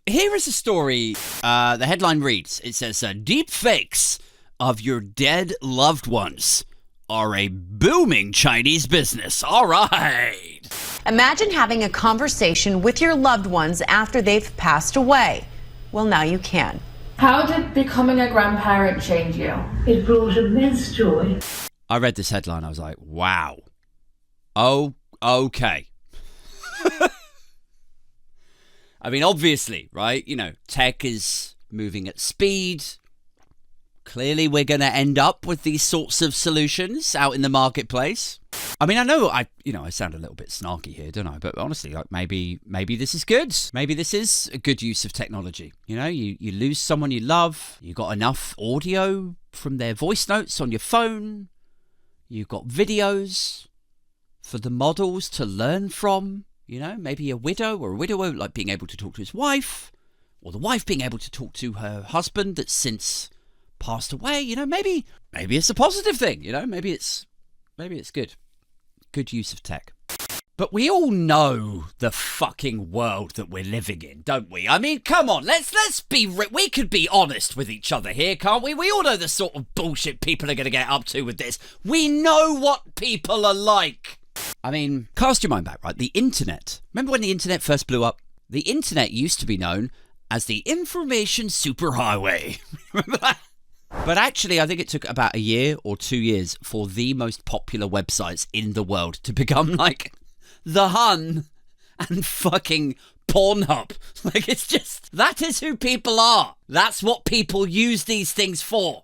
Here is a story. The headline reads, it says, deep fakes of your dead loved ones are a booming Chinese business. All right. Imagine having a conversation with your loved ones after they've passed away. Well, now you can. How did becoming a grandparent change you? It brought immense joy. I read this headline. I was like, wow. Oh, okay. I mean, obviously, right? You know, tech is moving at speed. Clearly, we're going to end up with these sorts of solutions out in the marketplace. I mean, I know I sound a little bit snarky here, don't I? But honestly, like maybe this is good. Maybe this is a good use of technology. You know, you lose someone you love. You got enough audio from their voice notes on your phone. You've got videos for the models to learn from. You know, maybe a widow or a widower like being able to talk to his wife, or the wife being able to talk to her husband that's since passed away. You know, maybe it's a positive thing. You know, maybe it's good. Good use of tech. But we all know the fucking world that we're living in, don't we? I mean, come on, let's be we could be honest with each other here, can't we? We all know the sort of bullshit people are going to get up to with this. We know what people are like. I mean, cast your mind back, right? The internet. Remember when the internet first blew up? The internet used to be known as the information superhighway. Remember that? But actually, I think it took about a year or 2 years for the most popular websites in the world to become like The Hun and fucking Pornhub. Like, it's just, that is who people are. That's what people use these things for.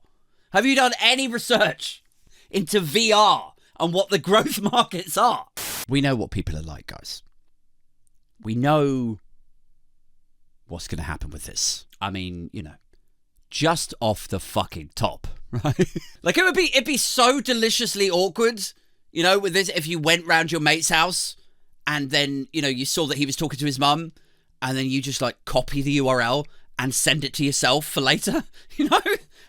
Have you done any research into VR and what the growth markets are? We know what people are like, guys. We know what's going to happen with this. I mean, you know, just off the fucking top, right? Like, it'd be so deliciously awkward, you know, with this, if you went round your mate's house and then, you know, you saw that he was talking to his mum and then you just like copy the URL and send it to yourself for later, you know?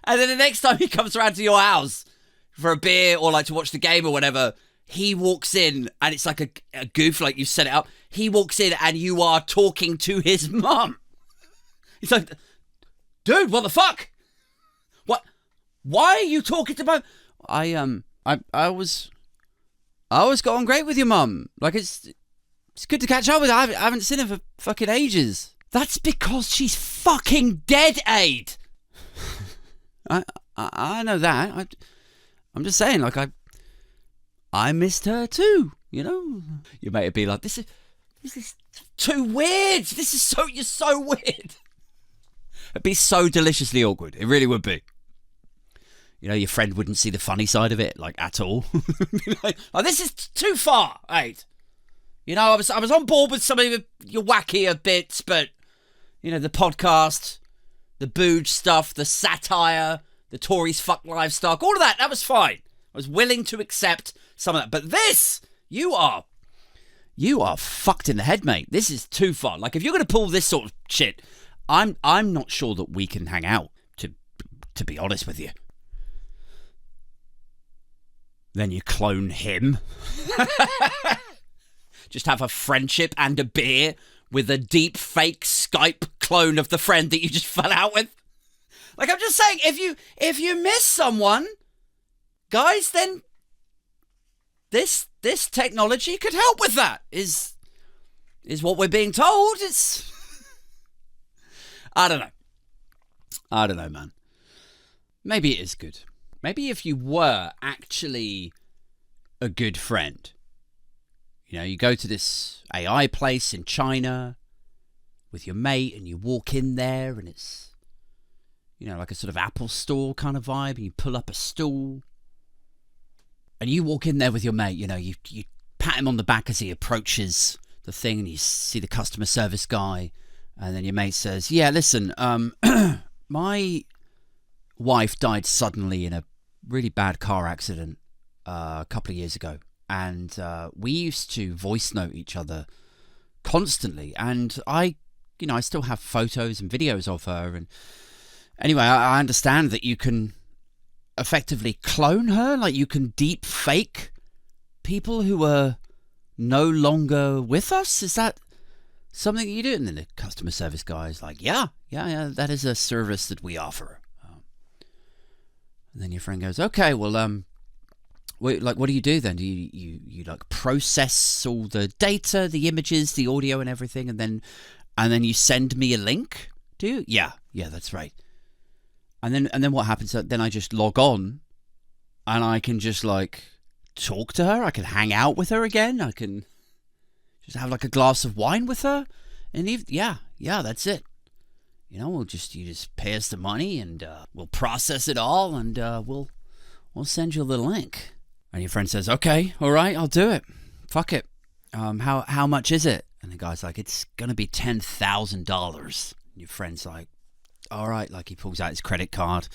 And then the next time he comes around to your house for a beer or like to watch the game or whatever, he walks in and it's like a goof, like you set it up. He walks in and you are talking to his mum. He's like, dude, what the fuck? What? Why are you talking to my... I was got on great with your mum. Like, it's good to catch up with her. I haven't seen her for fucking ages. That's because she's fucking dead, Aid. I know that. I'm just saying, like, I missed her too, you know? You mate would be like, this is too weird. You're so weird. It'd be so deliciously awkward. It really would be. You know, your friend wouldn't see the funny side of it, like, at all. Like, oh, this is too far, Aid. You know, I was on board with some of your wackier bits, but, you know, the podcast, the booge stuff, the satire, the Tories fuck livestock, all of that was fine. I was willing to accept some of that. But this, you are fucked in the head, mate. This is too far. Like, if you're going to pull this sort of shit, I'm not sure that we can hang out, to be honest with you. Then you clone him. Just have a friendship and a beer with a deep fake Skype clone of the friend that you just fell out with. Like, I'm just saying, if you miss someone, guys, then this technology could help with that, is what we're being told. It's... I don't know, man. Maybe it is good. Maybe if you were actually a good friend, you know, you go to this AI place in China with your mate and you walk in there and it's, you know, like a sort of Apple store kind of vibe, and you pull up a stool and you walk in there with your mate, you know, you pat him on the back as he approaches the thing and you see the customer service guy, and then your mate says, yeah, listen, my wife died suddenly in a really bad car accident a couple of years ago, and we used to voice note each other constantly, and I still have photos and videos of her, and anyway, I understand that you can effectively clone her, like you can deep fake people who are no longer with us. Is that something that you do? And then the customer service guy is like, yeah, that is a service that we offer. And then your friend goes, okay, well, wait, like, what do you do then? Do you like process all the data, the images, the audio, and everything, and then you send me a link? Do you? Yeah, that's right. And then what happens? Then I just log on, and I can just like talk to her. I can hang out with her again. I can just have like a glass of wine with her, and yeah, that's it. You know, you just pay us the money, and we'll process it all, and we'll send you the link. And your friend says, okay, all right, I'll do it. Fuck it. How much is it? And the guy's like, it's gonna be $10,000. Your friend's like, all right. Like, he pulls out his credit card,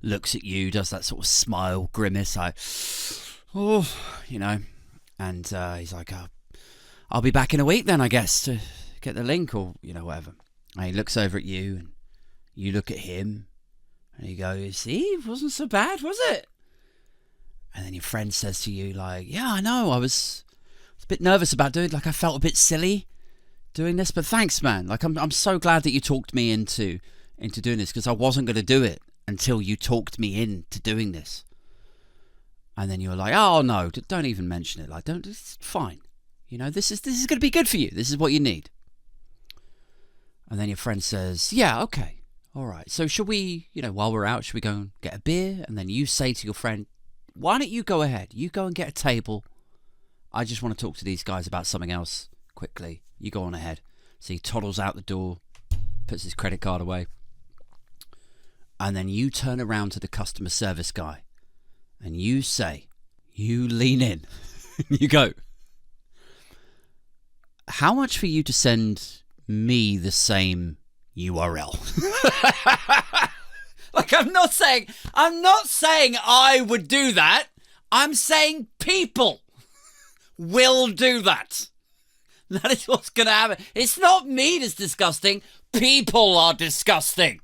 looks at you, does that sort of smile grimace, like, oh, you know. And he's like, I'll be back in a week then, I guess, to get the link, or, you know, whatever. And he looks over at you, and you look at him, and you go, see, it wasn't so bad, was it? And then your friend says to you, like, yeah, I know, I was a bit nervous about doing it. Like, I felt a bit silly doing this, but thanks, man. Like, I'm so glad that you talked me into doing this, because I wasn't going to do it until you talked me into doing this. And then you're like, oh, no, don't even mention it. Like, it's fine. You know, this is going to be good for you. This is what you need. And then your friend says, yeah, okay, all right. So should we, you know, while we're out, should we go and get a beer? And then you say to your friend, why don't you go ahead? You go and get a table. I just want to talk to these guys about something else quickly. You go on ahead. So he toddles out the door, puts his credit card away. And then you turn around to the customer service guy and you say, you lean in, you go, how much for you to send me the same URL? Like, I'm not saying I would do that. I'm saying people will do that. That is what's going to happen. It's not me that's disgusting. People are disgusting.